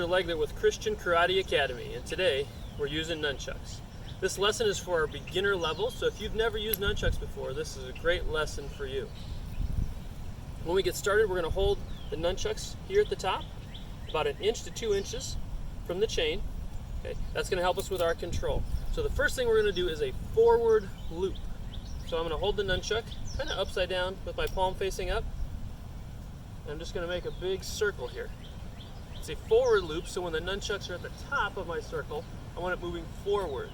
Mr. Legler with Christian Karate Academy, and today we're using nunchucks. This lesson is for our beginner level, so if you've never used nunchucks before, this is a great lesson for you. When we get started, we're going to hold the nunchucks here at the top, about 1 inch to 2 inches from the chain. Okay, that's going to help us with our control. So the first thing we're going to do is a forward loop. So I'm going to hold the nunchuck kind of upside down with my palm facing up. I'm just going to make a big circle here. It's a forward loop, so when the nunchucks are at the top of my circle, I want it moving forward.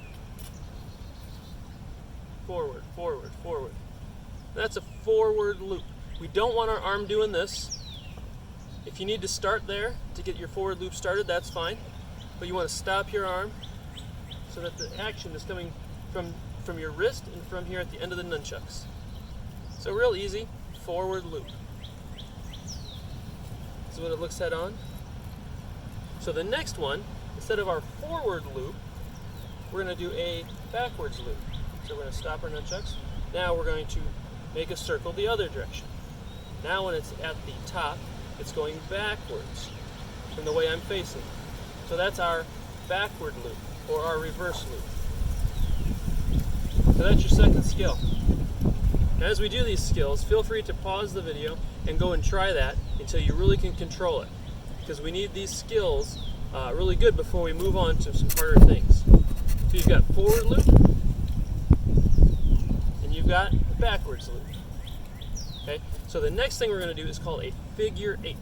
Forward, forward, forward. That's a forward loop. We don't want our arm doing this. If you need to start there to get your forward loop started, that's fine. But you want to stop your arm so that the action is coming from your wrist and from here at the end of the nunchucks. So real easy, forward loop. This is what it looks head on. So the next one, instead of our forward loop, we're going to do a backwards loop. So we're going to stop our nunchucks. Now we're going to make a circle the other direction. Now when it's at the top, it's going backwards from the way I'm facing. So that's our backward loop, or our reverse loop. So that's your second skill. Now as we do these skills, feel free to pause the video and go and try that until you really can control it. Because we need these skills really good before we move on to some harder things. So you've got forward loop, and you've got backwards loop. Okay, so the next thing we're going to do is called a figure 8.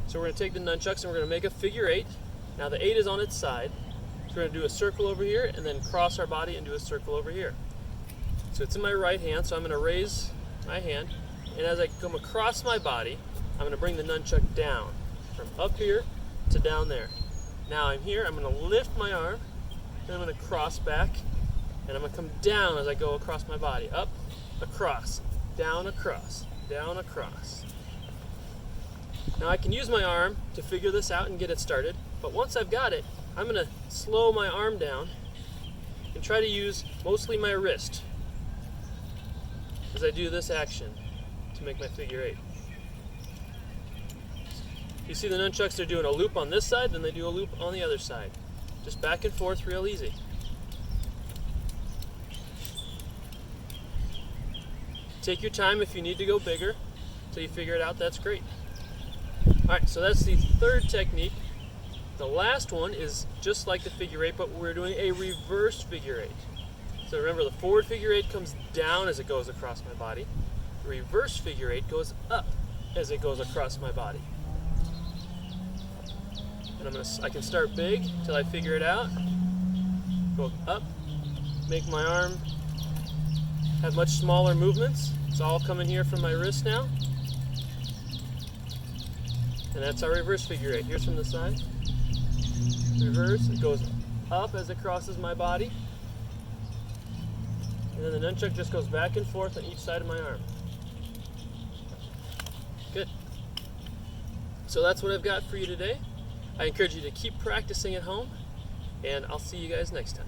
So we're going to take the nunchucks and we're going to make a figure 8. Now the 8 is on its side. So we're going to do a circle over here and then cross our body and do a circle over here. So it's in my right hand, so I'm going to raise my hand, and as I come across my body, I'm going to bring the nunchuck down from up here to down there. Now I'm here, I'm going to lift my arm, and I'm going to cross back, and I'm going to come down as I go across my body. Up, across, down, across, down, across. Now I can use my arm to figure this out and get it started, but once I've got it, I'm going to slow my arm down and try to use mostly my wrist as I do this action to make my figure 8. You see the nunchucks, they're doing a loop on this side, then they do a loop on the other side. Just back and forth, real easy. Take your time if you need to go bigger until you figure it out, that's great. Alright, so that's the third technique. The last one is just like the figure 8, but we're doing a reverse figure 8. So remember, the forward figure 8 comes down as it goes across my body. The reverse figure 8 goes up as it goes across my body. And I can start big till I figure it out. Go up, make my arm have much smaller movements. It's all coming here from my wrist now. And that's our reverse figure 8. Here's from the side. Reverse, it goes up as it crosses my body. And then the nunchuck just goes back and forth on each side of my arm. Good. So that's what I've got for you today. I encourage you to keep practicing at home, and I'll see you guys next time.